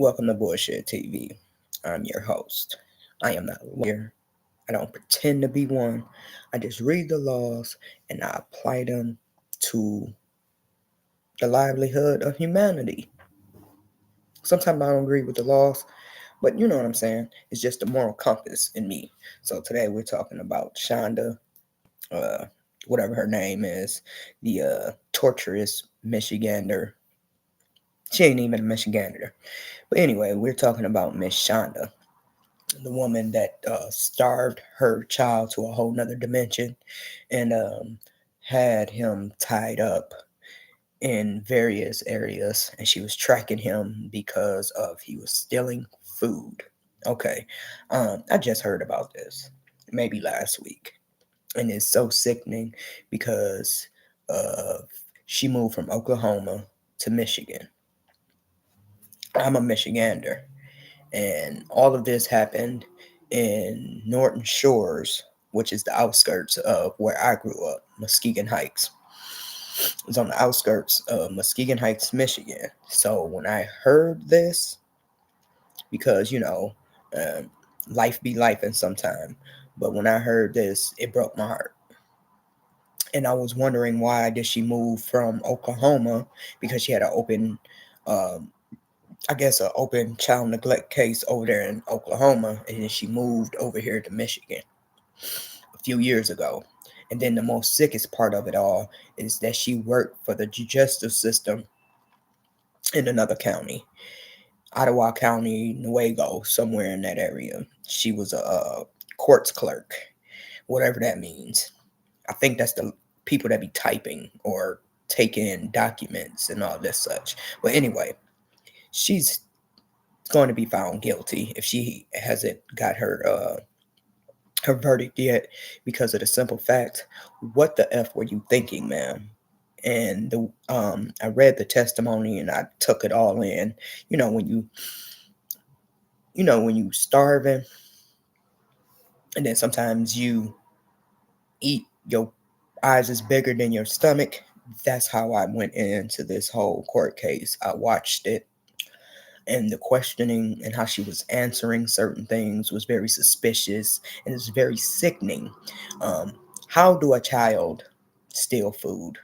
Welcome to Bullshit TV. I'm your host. I am not a lawyer. I don't pretend to be one. I just read the laws and I apply them to the livelihood of humanity. Sometimes I don't agree with the laws, but you know what I'm saying. It's just the moral compass in me. So today we're talking about Shanda, uh, whatever her name is, the torturous Michigander. She ain't even a Michigander. But anyway, we're talking about Miss Shanda, the woman that starved her child to a whole nother dimension and had him tied up in various areas, and she was tracking him because of he was stealing food. Okay, I just heard about this maybe last week, and it's so sickening because uh, she moved from Oklahoma to Michigan. I'm a Michigander, and all of this happened in Norton Shores, which is the outskirts of where I grew up, Muskegon Heights. It's on the outskirts of Muskegon Heights, Michigan. So when I heard this, because um, life be life in some time, but when I heard this, it broke my heart. And I was wondering, why did she move from Oklahoma? Because she had an open um, I guess, an open child neglect case over there in Oklahoma, and then she moved over here to Michigan a few years ago. And then the most sickest part of it all is that she worked for the justice system in another county, Ottawa County, Nuevo, somewhere in that area. She was a courts clerk, whatever that means. I think that's the people that be typing or taking documents and all this such. But anyway, she's going to be found guilty if she hasn't got her verdict yet, because of the simple fact, what the f were you thinking, man? And the I read the testimony and I took it all in. You know when you starving, and then sometimes you eat, your eyes is bigger than your stomach. That's how I went into this whole court case. I watched it, and the questioning and how she was answering certain things was very suspicious, and it's very sickening. Um, how do a child steal food?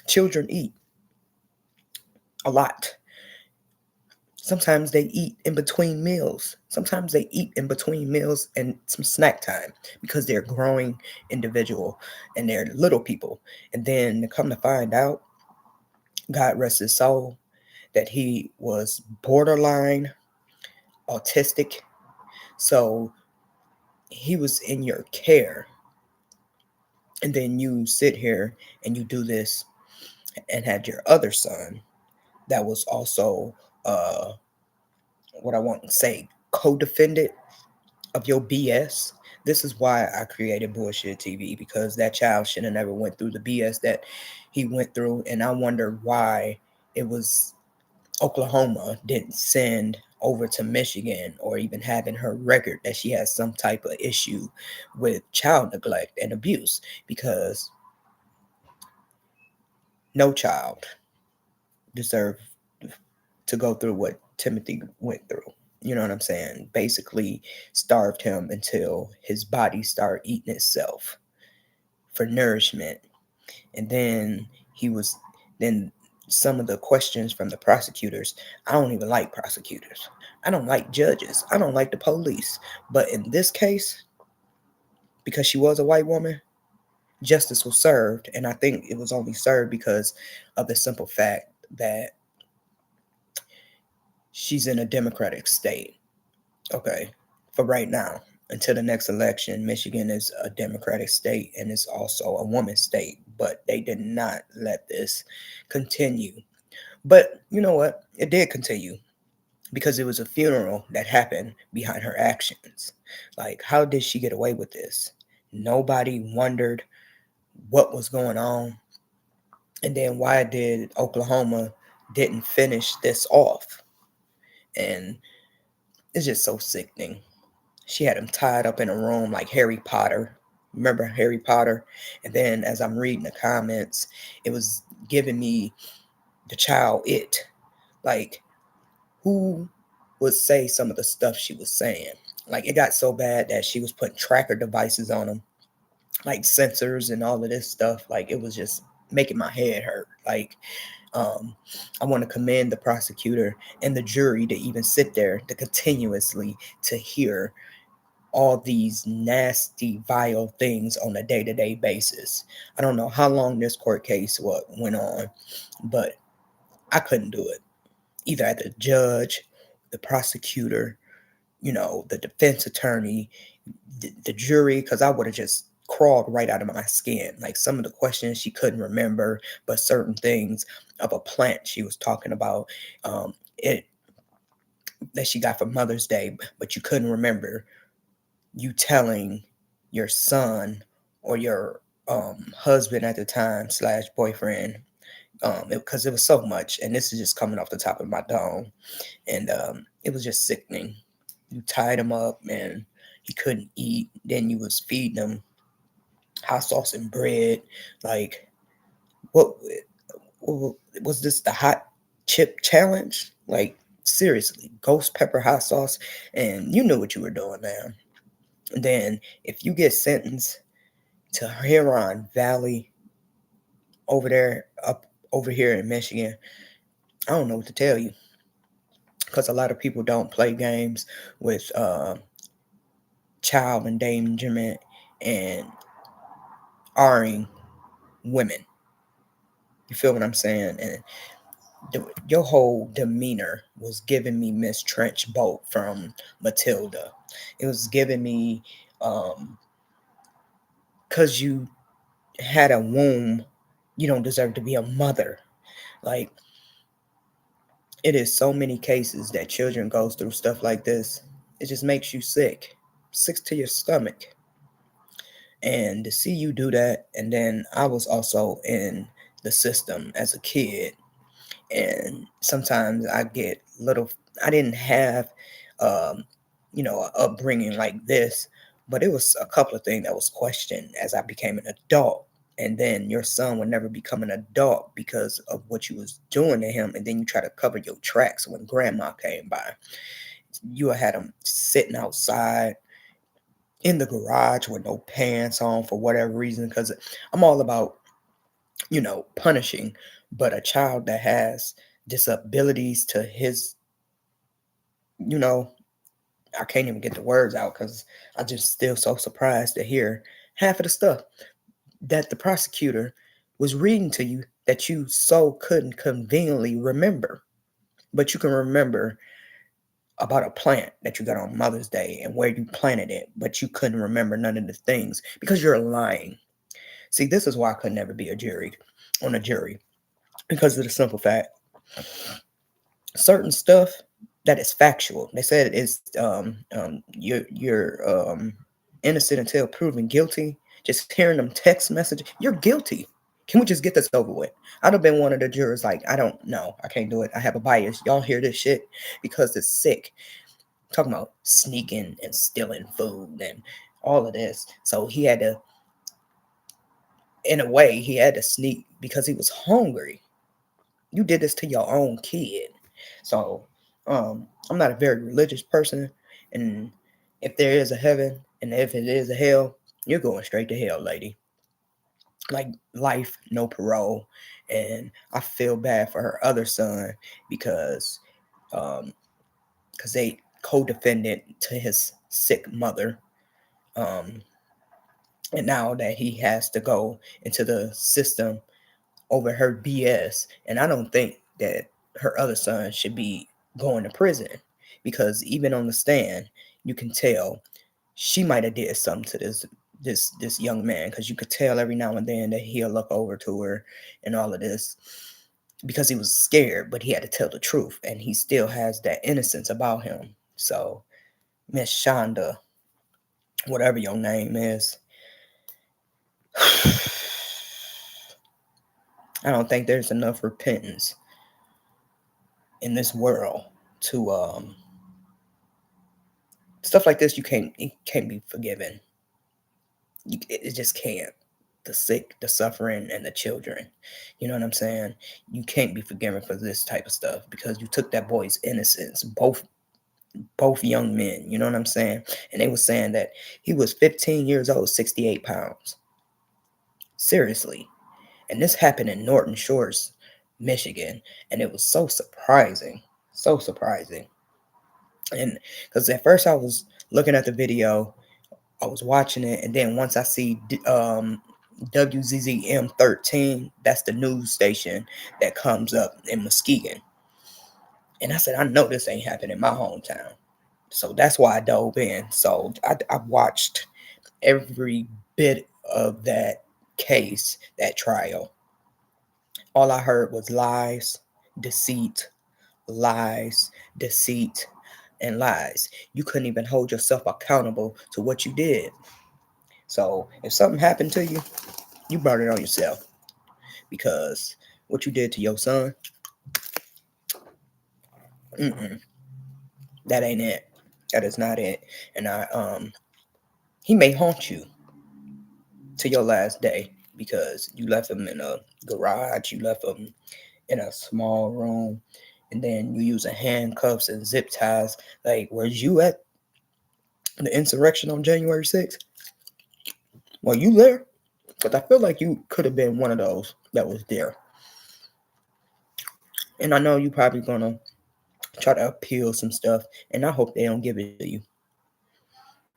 Children eat a lot. Sometimes they eat in between meals. Sometimes they eat in between meals and some snack time, because they're growing individual and they're little people. And then to come to find out, God rest his soul, that he was borderline autistic. So he was in your care, and then you sit here and you do this, and had your other son that was also uh what I want to say, co-defendant of your BS. This is why I created Bullshit TV, because that child should have never went through the BS that he went through. And I wonder why it was Oklahoma didn't send over to Michigan, or even having her record that she has some type of issue with child neglect and abuse, because no child deserved to go through what Timothy went through. You know what I'm saying? Basically starved him until his body started eating itself for nourishment. And then he was then some of the questions from the prosecutors. I don't even like prosecutors. I don't like judges. I don't like the police. But in this case, because she was a white woman, justice was served. And I think it was only served because of the simple fact that she's in a Democratic state. Okay, for right now, until the next election, Michigan is a Democratic state and it's also a woman's state, but they did not let this continue. But you know what? It did continue, because it was a funeral that happened behind her actions. Like, how did she get away with this? Nobody wondered what was going on. And then why did Oklahoma didn't finish this off? And it's just so sickening. She had him tied up in a room like Harry Potter. Remember Harry Potter? And then as I'm reading the comments, it was giving me the child it. Like, who would say some of the stuff she was saying. Like it got so bad that she was putting tracker devices on them, like sensors and all of this stuff. Like it was just making my head hurt. Like um, I want to commend the prosecutor and the jury to even sit there to continuously to hear all these nasty, vile things on a day-to-day basis. I don't know how long this court case went on, but I couldn't do it. Either at the judge, the prosecutor, the defense attorney, the jury, because I would have just crawled right out of my skin. Like some of the questions she couldn't remember, but certain things of a plant she was talking about, it that she got for Mother's Day, but you couldn't remember you telling your son or your husband at the time slash boyfriend, because it was so much, and this is just coming off the top of my dome, and it was just sickening. You tied him up, and he couldn't eat. Then you was feeding him hot sauce and bread. Like, what, what was this? The hot chip challenge? Like, seriously, ghost pepper hot sauce, and you knew what you were doing, man. And then if you get sentenced to Huron Valley over there, up over here in Michigan, I don't know what to tell you, because a lot of people don't play games with child endangerment and R-ing women. You feel what I'm saying? And your whole demeanor was giving me Miss Trench Boat from Matilda. It was giving me, because you had a womb, you don't deserve to be a mother. Like, it is so many cases that children goes through stuff like this. It just makes you sick to your stomach. And to see you do that, and then I was also in the system as a kid, and sometimes I get little. I didn't have, um, an upbringing like this, but it was a couple of things that was questioned as I became an adult. And then your son would never become an adult because of what you was doing to him, and then you try to cover your tracks when grandma came by. You had him sitting outside in the garage with no pants on for whatever reason, because I'm all about punishing, but a child that has disabilities to his, you know, I can't even get the words out because I just still so surprised to hear half of the stuff that the prosecutor was reading to you that you so couldn't conveniently remember. But you can remember about a plant that you got on Mother's Day and where you planted it, but you couldn't remember none of the things because you're lying. See, this is why I could never be on a jury, because of the simple fact certain stuff that is factual. They said it's you're innocent until proven guilty. Just hearing them text message, you're guilty. Can we just get this over with? I'd have been one of the jurors like, I don't know, I can't do it. I have a bias. Y'all hear this shit because it's sick. Talking about sneaking and stealing food and all of this. So he had to, in a way, he had to sneak because he was hungry. You did this to your own kid. So I'm not a very religious person, and if there is a heaven and if it is a hell, you're going straight to hell, lady. Like life, no parole. And I feel bad for her other son because um they co-defendant to his sick mother. Um and now that he has to go into the system over her BS. And I don't think that her other son should be going to prison, because even on the stand, you can tell she might have did something to this young man, because you could tell every now and then that he'll look over to her and all of this because he was scared, but he had to tell the truth, and he still has that innocence about him. So, Miss Shanda, whatever your name is, I don't think there's enough repentance in this world to stuff like this. It can't be forgiven. It just can't. The sick, the suffering, and the children. You know what I'm saying? You can't be forgiven for this type of stuff because you took that boy's innocence, both both young men, you know what I'm saying? And they were saying that he was 15 years old, 68 pounds. Seriously. And this happened in Norton Shores, Michigan. And it was so surprising. So surprising. And because at first I was looking at the video, I was watching it, and then once I see WZZM 13, that's the news station that comes up in Muskegon. And I said, I know this ain't happening in my hometown. So that's why I dove in. So I watched every bit of that case, that trial. All I heard was deceit, lies, deceit, and lies. You couldn't even hold yourself accountable to what you did. So if something happened to you, you brought it on yourself, because what you did to your son, mm-mm, that ain't it. That is not it. And he may haunt you to your last day, because you left him in a garage, you left him in a small room, and then you using handcuffs and zip ties. Like, was you at the insurrection on January 6th? Were you there? Because I feel like you could have been one of those that was there. And I know you probably gonna try to appeal some stuff, and I hope they don't give it to you.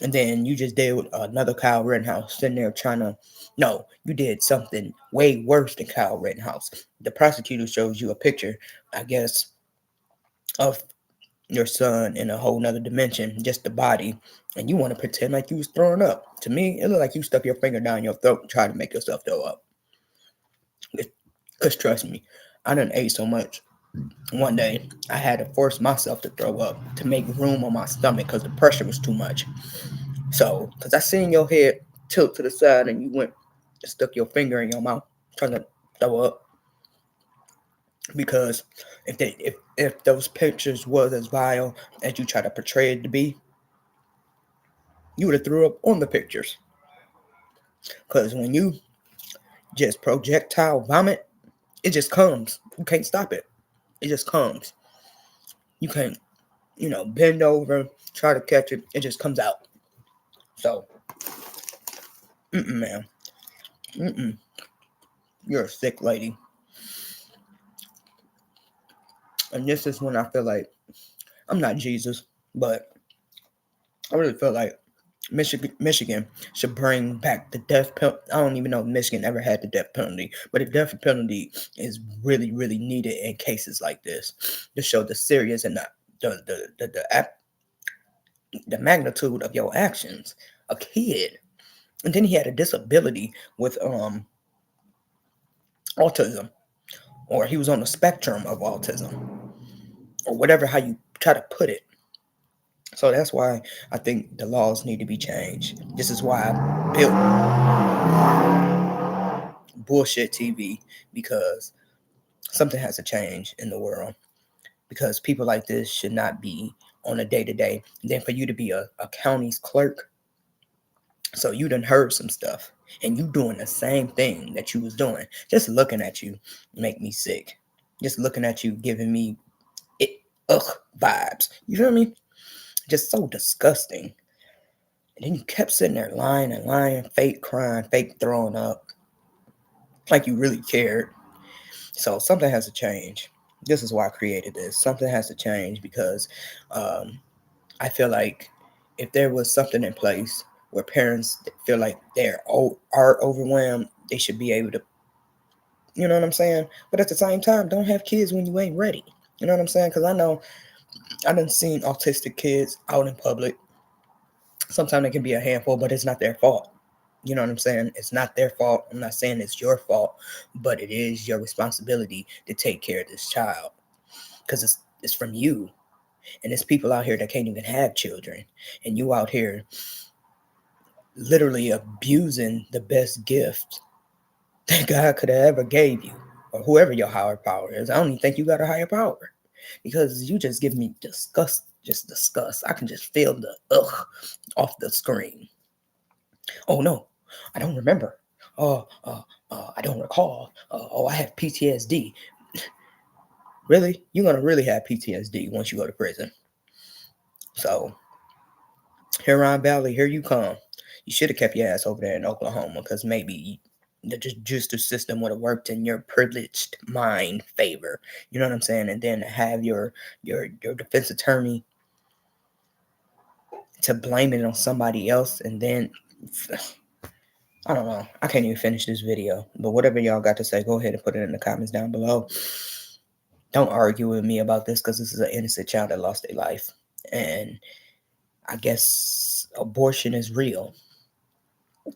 And then you just did with another Kyle Rittenhouse sitting there trying to. No, you did something way worse than Kyle Rittenhouse. The prosecutor shows you a picture, I guess, of your son in a whole nother dimension, just the body, and you want to pretend like you was throwing up. To me, it looked like you stuck your finger down your throat and tried to make yourself throw up. Because trust me, I done ate so much. One day, I had to force myself to throw up to make room on my stomach because the pressure was too much. So, because I seen your head tilt to the side and you went and stuck your finger in your mouth trying to throw up. Because if those pictures was as vile as you try to portray it to be, you would have threw up on the pictures. Because when you just projectile vomit, it just comes. You can't stop it. It just comes. You can't, bend over, try to catch it. It just comes out. So, man. You're a sick lady. And this is when I feel like I'm not Jesus, but I really feel like Michigan should bring back the death penalty. I don't even know if Michigan ever had the death penalty, but the death penalty is really, really needed in cases like this to show the serious and the magnitude of your actions. A kid, and then he had a disability with autism, or he was on the spectrum of autism, or whatever how you try to put it. So that's why I think the laws need to be changed. This is why I built bullshit TV, because something has to change in the world. Because people like this should not be on a day-to-day. Then for you to be a county's clerk, so you done heard some stuff, and you doing the same thing that you was doing. Just looking at you make me sick. Just looking at you giving me vibes. You feel me? Just so disgusting. And then you kept sitting there lying and lying, fake crying, fake throwing up, like you really cared. So something has to change. This is why I created this. Something has to change, because I feel like if there was something in place where parents feel like are overwhelmed, they should be able to, you know what I'm saying? But at the same time, don't have kids when you ain't ready. You know what I'm saying? Because I know I done seen autistic kids out in public. Sometimes it can be a handful, but it's not their fault. You know what I'm saying? It's not their fault. I'm not saying it's your fault, but it is your responsibility to take care of this child, because it's from you. And there's people out here that can't even have children, and you out here literally abusing the best gift that God could have ever gave you, or whoever your higher power is. I don't even think you got a higher power, because you just give me disgust. Just disgust. I can just feel the off the screen. Oh no, I don't remember. I don't recall. I have PTSD. Really? You're gonna really have PTSD once you go to prison. So, Huron Valley, here you come. You should have kept your ass over there in Oklahoma, because maybe the justice system would have worked in your privileged mind favor. You know what I'm saying? And then have your defense attorney to blame it on somebody else, and then I don't know. I can't even finish this video. But whatever y'all got to say, go ahead and put it in the comments down below. Don't argue with me about this, because this is an innocent child that lost their life. And I guess abortion is real.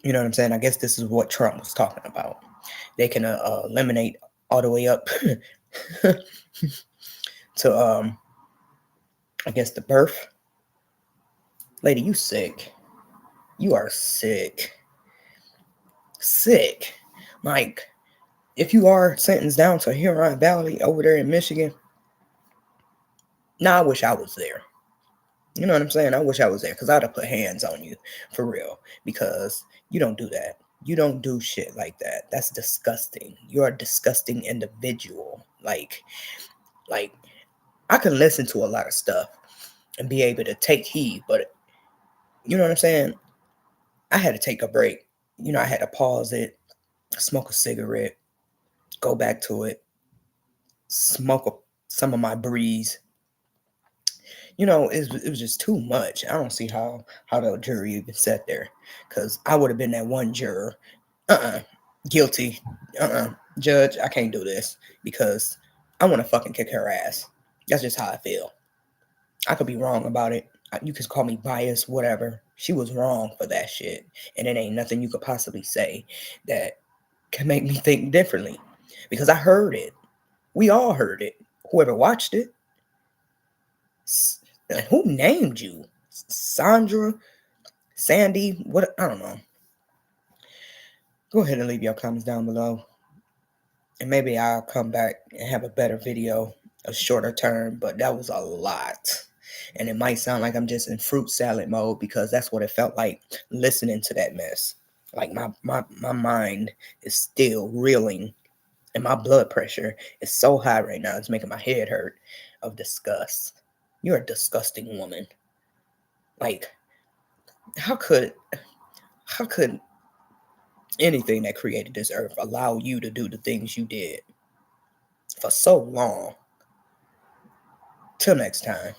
You know what I'm saying? I guess this is what Trump was talking about. They can eliminate all the way up to I guess the birth. Lady, you sick. You are sick. Sick. Like, if you are sentenced down to Huron Valley over there in Michigan, I wish I was there. You know what I'm saying? I wish I was there, because I'd have put hands on you for real, because you don't do that. You don't do shit like that. That's disgusting. You're a disgusting individual. Like I can listen to a lot of stuff and be able to take heed, but you know what I'm saying? I had to take a break. I had to pause it, smoke a cigarette, go back to it, smoke some of my breeze. It was just too much. I don't see how the jury even sat there, because I would have been that one juror. Guilty. Judge, I can't do this, because I want to fucking kick her ass. That's just how I feel. I could be wrong about it. You could call me biased, whatever. She was wrong for that shit, and it ain't nothing you could possibly say that can make me think differently, because I heard it. We all heard it. Whoever watched it. Who named you? Sandra? Sandy? What? I don't know. Go ahead and leave your comments down below, and maybe I'll come back and have a better video, a shorter term, but that was a lot. And it might sound like I'm just in fruit salad mode, because that's what it felt like listening to that mess. Like my mind is still reeling, and my blood pressure is so high right now, it's making my head hurt of disgust. You're a disgusting woman. Like, how could anything that created this earth allow you to do the things you did for so long? Till next time.